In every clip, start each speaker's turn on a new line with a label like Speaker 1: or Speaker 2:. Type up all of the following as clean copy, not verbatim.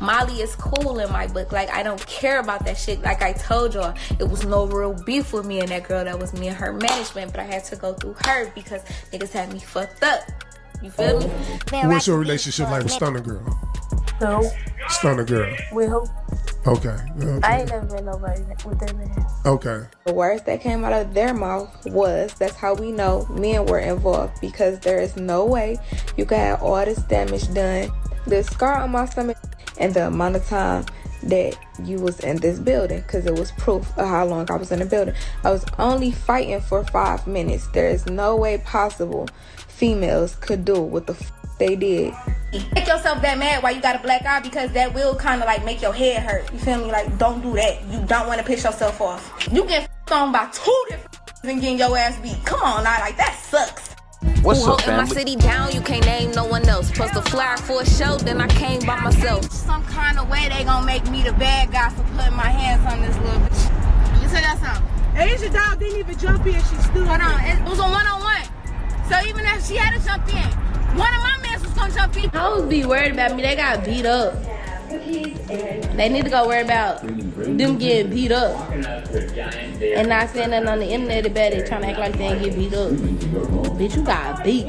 Speaker 1: Molly is cool in my book. Like, I don't care about that shit. Like I told y'all, it was no real beef with me and that girl. That was me and her management, but I had to go through her because niggas had me fucked up. You feel me?
Speaker 2: What's your relationship like with Stunna Girl?
Speaker 3: Who?
Speaker 2: Stunna Girl.
Speaker 3: With who?
Speaker 2: Okay.
Speaker 3: I ain't never met nobody with that man.
Speaker 2: Okay.
Speaker 1: The words that came out of their mouth was, that's how we know men were involved, because there is no way you could have all this damage done, the scar on my stomach, and the amount of time that you was in this building, because it was proof of how long I was in the building. I was only fighting for 5 minutes. There is no way possible females could do what the they did. Make yourself that mad while you got a black eye, because that will kind of like make your head hurt. You feel me? Like, don't do that. You don't want to piss yourself off. You get on by 2 different and getting your ass beat. Come on now, like, that sucks.
Speaker 4: What's up, family?
Speaker 1: My city down, you can't name no one else. Plus the flyer for a show, then I came by myself. Some kind of way they gonna make me the bad guy for putting my hands on this little bitch. Let me tell y'all something.
Speaker 5: Asia dog didn't even jump in, she stood.
Speaker 1: Hold on, it was a one-on-one. So even if she had to jump in, one of my men was gonna jump in.
Speaker 6: Hoes be worried about me, they got beat up. They need to go worry about them getting beat up. And not saying nothing on the internet about it, trying to act like they ain't get beat up. Bitch, you got beat.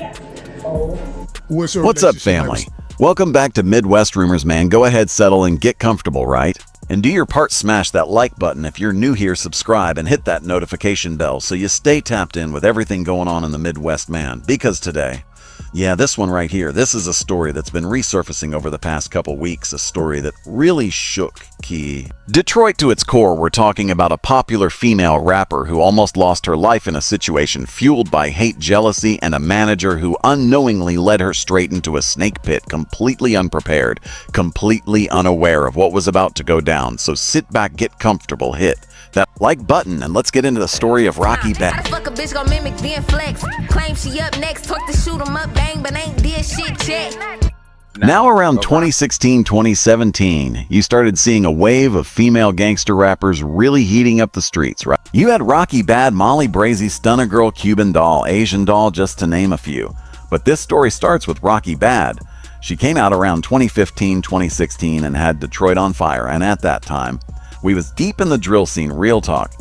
Speaker 4: What's up, family? Welcome back to Midwest Rumors, man. Go ahead, settle, and get comfortable, right? And do your part, smash that like button. If you're new here, subscribe and hit that notification bell so you stay tapped in with everything going on in the Midwest, man. Because today, yeah, this one right here, this is a story that's been resurfacing over the past couple weeks, a story that really shook Key. Detroit to its core, we're talking about a popular female rapper who almost lost her life in a situation fueled by hate, jealousy, and a manager who unknowingly led her straight into a snake pit, completely unprepared, completely unaware of what was about to go down. So sit back, get comfortable, hit that like button, and let's get into the story of Rocky Bad.
Speaker 1: Fuck a bitch gon' mimic being flex. Claim she up next, talk to shoot 'em up, bang, but ain't did shit yet.
Speaker 4: Now around 2016, 2017, you started seeing a wave of female gangster rappers really heating up the streets, right? You had Rocky Bad, Molly Brazy, Stunna Girl, Cuban Doll, Asian Doll, just to name a few. But this story starts with Rocky Bad. She came out around 2015, 2016 and had Detroit on fire, and at that time, we was deep in the drill scene, real talk.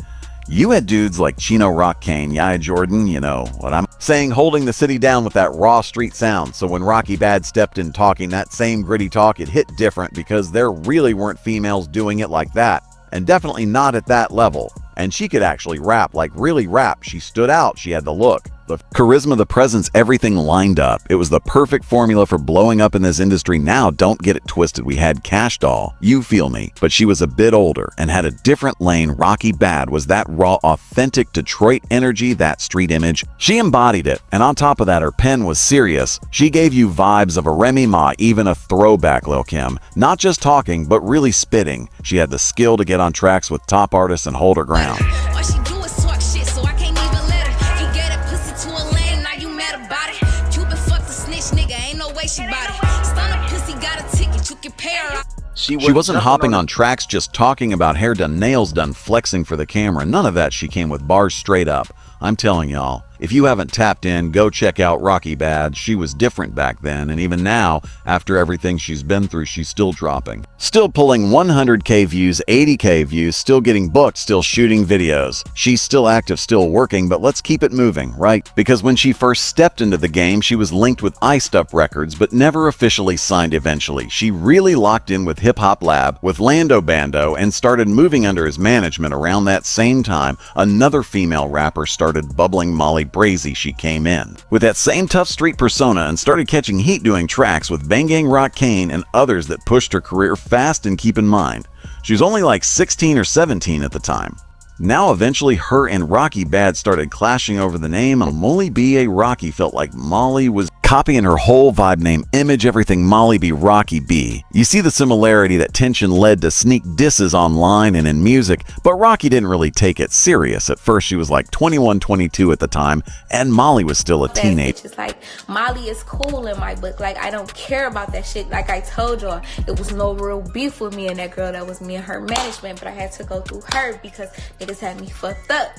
Speaker 4: You had dudes like Chino Rock Kane, Yaya Jordan, you know what I'm saying, holding the city down with that raw street sound. So when Rocky Bad stepped in talking that same gritty talk, it hit different because there really weren't females doing it like that. And definitely not at that level. And she could actually rap, like really rap. She stood out, she had the look, the charisma, the presence, everything lined up. It was the perfect formula for blowing up in this industry. Now, don't get it twisted. We had Cash Doll, you feel me, but she was a bit older and had a different lane. Rocky Bad was that raw, authentic Detroit energy, that street image. She embodied it, and on top of that, her pen was serious. She gave you vibes of a Remy Ma, even a throwback Lil Kim. Not just talking, but really spitting. She had the skill to get on tracks with top artists and hold her ground.
Speaker 1: All she do is talk shit, so I can't even let her. You get a pussy to a lane, now you mad about it. Cuban fucked the snitch, nigga, ain't no way she bought it. Stunna pussy got a ticket, you can pay her.
Speaker 4: She wasn't hopping on tracks, just talking about hair done, nails done, flexing for the camera. None of that. She came with bars straight up. I'm telling y'all, if you haven't tapped in, go check out Rocky Bad. She was different back then, and even now, after everything she's been through, she's still dropping. Still pulling 100K views, 80K views, still getting booked, still shooting videos. She's still active, still working, but let's keep it moving, right? Because when she first stepped into the game, she was linked with Iced Up Records, but never officially signed eventually. She really locked in with Hip Hop Lab, with Lando Bando, and started moving under his management. Around that same time, another female rapper started bubbling, Molly Brazy. She came in with that same tough street persona and started catching heat doing tracks with Bang Gang Rock Kane and others that pushed her career fast. And keep in mind, she was only like 16 or 17 at the time. Now eventually her and Rocky Bad started clashing over the name, and Molly B.A. Rocky felt like Molly was copying her whole vibe, name, image, everything. Molly B. Rocky B. You see the similarity. That tension led to sneak disses online and in music, but Rocky didn't really take it serious. At first she was like 21, 22 at the time, and Molly was still a teenager.
Speaker 1: It's like, Molly is cool in my book. Like, I don't care about that shit. Like I told y'all, it was no real beef with me and that girl. That was me and her management, but I had to go through her because niggas had me fucked up.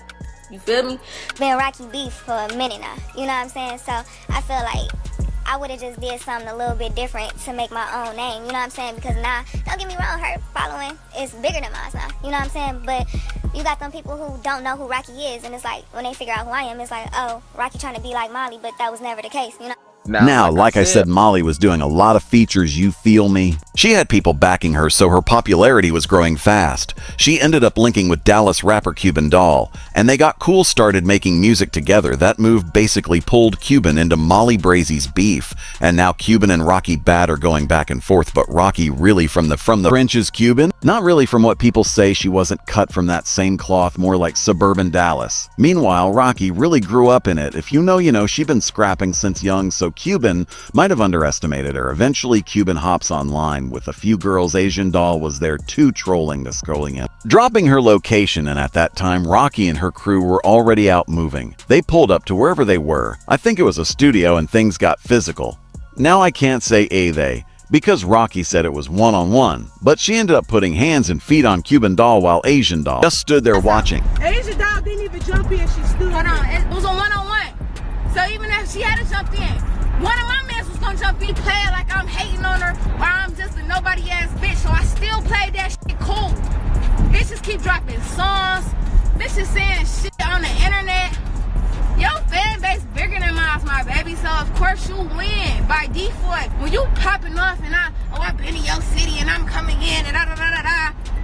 Speaker 1: You feel me?
Speaker 7: Been Rocky beef for a minute now, you know what I'm saying? So I feel like I I would have just did something a little bit different to make my own name, you know what I'm saying? Because now, don't get me wrong, her following is bigger than mine now, you know what I'm saying? But you got them people who don't know who Rocky is, and it's like, when they figure out who I am, it's like, oh, Rocky trying to be like Molly, but that was never the case, you know?
Speaker 4: Now, like I said, Molly was doing a lot of features, you feel me? She had people backing her, so her popularity was growing fast. She ended up linking with Dallas rapper Cuban Doll, and they got cool started making music together. That move basically pulled Cuban into Molly Brazy's beef, and now Cuban and Rocky Bad are going back and forth, but Rocky really from the trenches Cuban? Not really from what people say. She wasn't cut from that same cloth, more like suburban Dallas. Meanwhile, Rocky really grew up in it. If you know, she'd been scrapping since young, so Cuban might have underestimated her. Eventually, Cuban hops online with a few girls. Asian Doll was there too, trolling the scrolling in, dropping her location, and at that time, Rocky and her crew were already out moving. They pulled up to wherever they were. I think it was a studio, and things got physical. Now I can't say they, because Rocky said it was one-on-one, but she ended up putting hands and feet on Cuban Doll while Asian Doll just stood there watching.
Speaker 5: Asian Doll didn't even jump in, she stood.
Speaker 6: Hold on, it was a one-on-one. So even if she had to jump in, one of my mans was gonna jump in, play it like I'm hating on her or I'm just a nobody ass bitch. So I still played that shit cool. Bitches keep dropping songs. Bitches saying shit on the internet. Your fan base bigger than mine, my baby. So of course you win by default. When you popping off and I've been in your city and I'm coming in and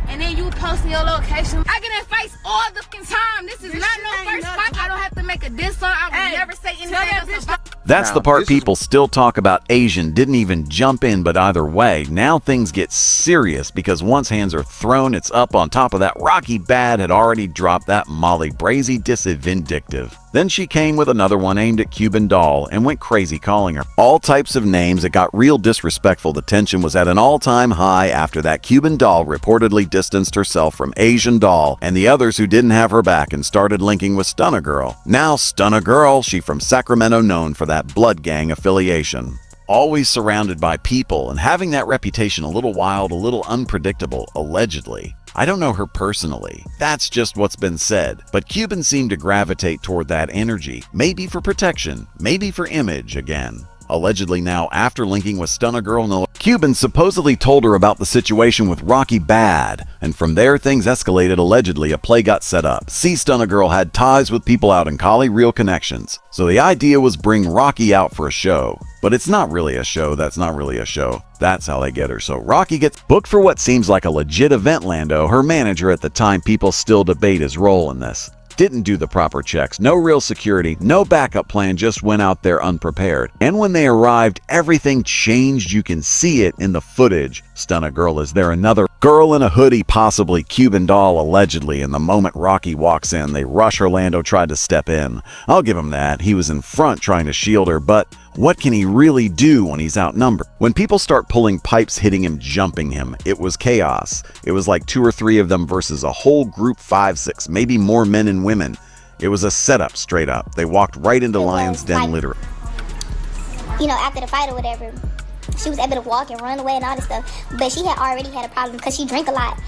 Speaker 6: and then you posting your location. I get in fights all the time. This is not no first fight. I don't have to make a diss song. I would never say anything else about.
Speaker 4: That's the part people still talk about. Asian didn't even jump in, but either way, now things get serious because once hands are thrown, it's up. On top of that, Rocky Bad had already dropped that Molly Brazy diss vindictive. Then she came with another one aimed at Cuban Doll and went crazy calling her all types of names. It got real disrespectful. The tension was at an all-time high after that. Cuban Doll reportedly distanced herself from Asian Doll and the others who didn't have her back and started linking with Stunna Girl. Now Stunna Girl, she from Sacramento, known for that blood gang affiliation. Always surrounded by people and having that reputation, a little wild, a little unpredictable, allegedly. I don't know her personally. That's just what's been said. But Cuban seemed to gravitate toward that energy. Maybe for protection, maybe for image again. Allegedly now, after linking with Stunna Girl, Cuban supposedly told her about the situation with Rocky Bad, and from there things escalated. Allegedly, a play got set up. Stunna Girl had ties with people out in Cali, real connections. So the idea was bring Rocky out for a show. But it's not really a show. That's not really a show. That's how they get her. So Rocky gets booked for what seems like a legit event. Lando, her manager at the time, people still debate his role in this, didn't do the proper checks. No real security, no backup plan, just went out there unprepared. And when they arrived, everything changed. You can see it in the footage. Stunna Girl is there. Another girl in a hoodie, possibly Cuban Doll, allegedly. And the moment Rocky walks in, they rush. Orlando tried to step in. I'll give him that. He was in front trying to shield her, but what can he really do when he's outnumbered? When people start pulling pipes, hitting him, jumping him, it was chaos. It was like 2 or 3 of them versus a whole group, 5, 6, maybe more men and women. It was a setup, straight up. They walked right into Lion's Den, literally.
Speaker 7: You know, after the fight or whatever, she was able to walk and run away and all this stuff. But she had already had a problem because she drank a lot.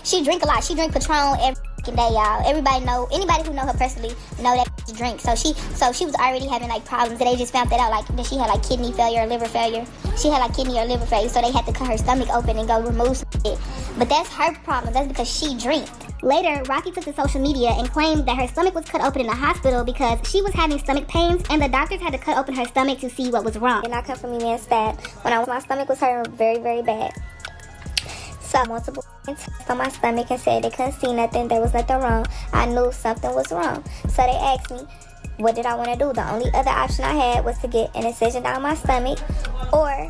Speaker 7: She drink a lot. She drink Patron every day, y'all. Everybody know, anybody who know her personally know that she drink. So she was already having like problems. And they just found that out, like that she had like kidney failure or liver failure. She had like kidney or liver failure, so they had to cut her stomach open and go remove some shit. But that's her problem. That's because she drinks. Later, Rocky took to social media and claimed that her stomach was cut open in the hospital because she was having stomach pains and the doctors had to cut open her stomach to see what was wrong. And I come from me, man, bad. My stomach was hurting very, very bad. So multiple tests on my stomach and said they couldn't see nothing, there was nothing wrong. I knew something was wrong. So they asked me, what did I want to do? The only other option I had was to get an incision down my stomach or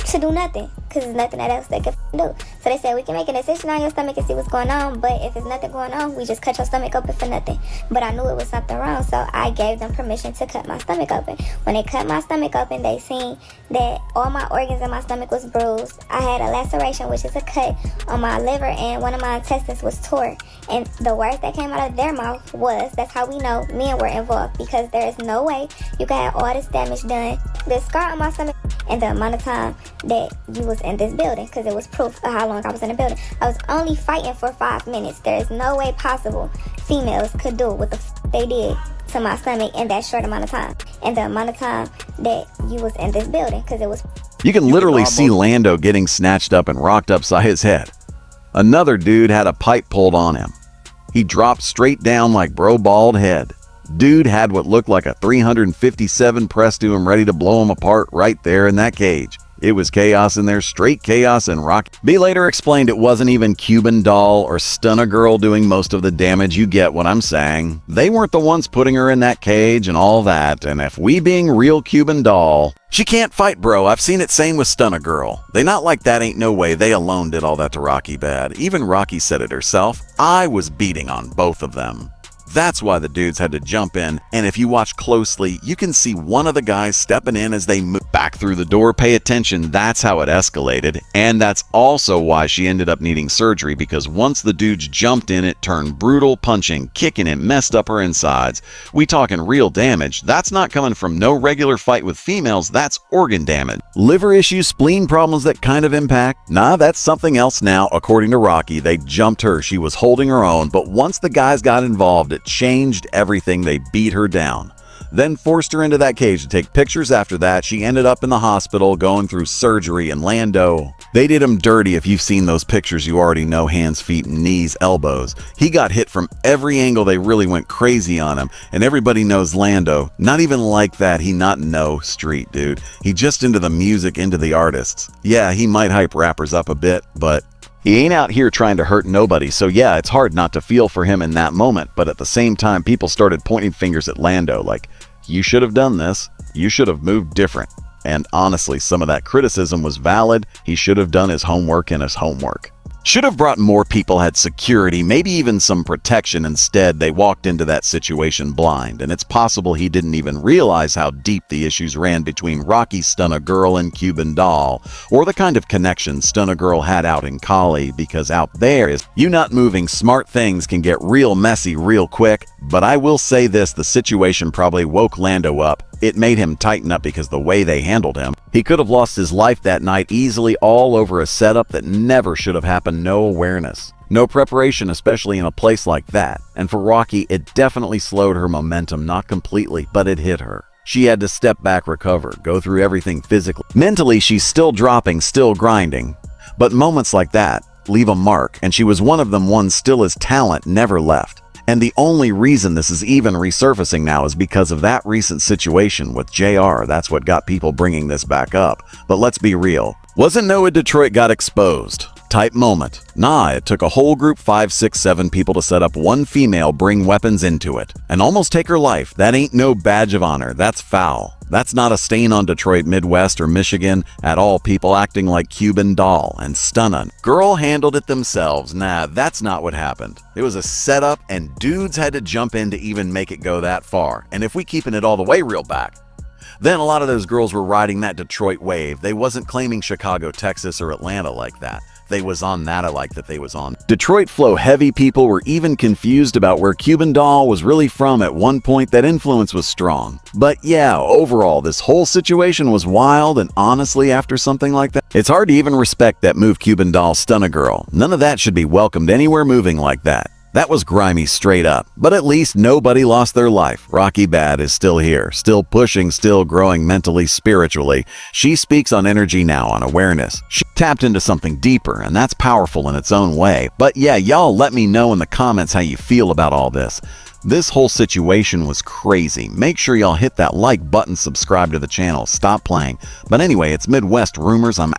Speaker 7: to do nothing, because there's nothing else they could do. So they said, we can make an incision on your stomach and see what's going on, but if there's nothing going on, we just cut your stomach open for nothing. But I knew it was something wrong, so I gave them permission to cut my stomach open. When they cut my stomach open, they seen that all my organs in my stomach was bruised. I had a laceration, which is a cut on my liver, and one of my intestines was tore. And the words that came out of their mouth was, that's how we know men were involved, because there is no way you can have all this damage done. The scar on my stomach and the amount of time that you was in this building, because it was proof of how long I was in the building. I was only fighting for 5 minutes. There is no way possible females could do what the they did to my stomach in that short amount of time. And the amount of time that you was in this building, because it was...
Speaker 4: You can literally see Lando getting snatched up and rocked upside his head. Another dude had a pipe pulled on him. He dropped straight down like bro bald head. Dude had what looked like a 357 pressed to him, ready to blow him apart right there in that cage. It was chaos in there, straight chaos, and Rocky B later explained it wasn't even Cuban Doll or Stunna Girl doing most of the damage. You get what I'm saying. They weren't the ones putting her in that cage and all that, and if we being real Cuban Doll, she can't fight, bro. I've seen it same with Stunna Girl. They not like that, ain't no way. They alone did all that to Rocky bad. Even Rocky said it herself. I was beating on both of them. That's why the dudes had to jump in, and if you watch closely, you can see one of the guys stepping in as they move back through the door. Pay attention, that's how it escalated, and that's also why she ended up needing surgery, because once the dudes jumped in, it turned brutal, punching, kicking, and messed up her insides. We talking real damage. That's not coming from no regular fight with females, that's organ damage. Liver issues, spleen problems that kind of impact? Nah, that's something else now. According to Rocky, they jumped her, she was holding her own, but once the guys got involved, it changed everything. They beat her down, then forced her into that cage to take pictures. After that, she ended up in the hospital going through surgery, and Lando, they did him dirty. If you've seen those pictures, you already know hands, feet, and knees, elbows. He got hit from every angle. They really went crazy on him, and everybody knows Lando. Not even like that. He not no street dude. He just into the music, into the artists. Yeah, he might hype rappers up a bit, but he ain't out here trying to hurt nobody, so yeah, it's hard not to feel for him in that moment. But at the same time, people started pointing fingers at Lando like, you should have done this, you should have moved different. And honestly, some of that criticism was valid. He should have done his homework and his homework. Should have brought more people, had security, maybe even some protection. Instead, they walked into that situation blind, and it's possible he didn't even realize how deep the issues ran between Rocky, Stunna Girl, and Cuban Doll, or the kind of connection Stunna Girl had out in Cali, because out there is you not moving smart things can get real messy real quick. But I will say this, the situation probably woke Lando up. It made him tighten up because the way they handled him. He could have lost his life that night easily, all over a setup that never should have happened. No awareness, no preparation, especially in a place like that. And for Rocky, it definitely slowed her momentum, not completely, but it hit her. She had to step back, recover, go through everything physically. Mentally, she's still dropping, still grinding. But moments like that leave a mark, and she was one of them, one still as talent never left. And the only reason this is even resurfacing now is because of that recent situation with JR. That's what got people bringing this back up. But let's be real. Wasn't Noah Detroit got exposed type moment. Nah, it took a whole group, 5, 6, 7 people to set up one female, bring weapons into it, and almost take her life. That ain't no badge of honor. That's foul. That's not a stain on Detroit, Midwest, or Michigan at all. People acting like Cuban Doll and Stunna Girl handled it themselves. Nah, that's not what happened. It was a setup, and dudes had to jump in to even make it go that far. And if we keeping it all the way real back, then a lot of those girls were riding that Detroit wave. They wasn't claiming Chicago, Texas, or Atlanta like that. They was on that alike that they was on. Detroit flow heavy. People were even confused about where Cuban Doll was really from at one point. That influence was strong. But yeah, overall, this whole situation was wild, and honestly, after something like that, it's hard to even respect that move Cuban Doll Stunna Girl. None of that should be welcomed anywhere moving like that. That was grimy straight up, but at least nobody lost their life. Rocky Bad is still here, still pushing, still growing mentally, spiritually. She speaks on energy now, on awareness. She tapped into something deeper, and that's powerful in its own way. But yeah, y'all let me know in the comments how you feel about all this. This whole situation was crazy. Make sure y'all hit that like button, subscribe to the channel, stop playing. But anyway, it's Midwest Rumors. I'm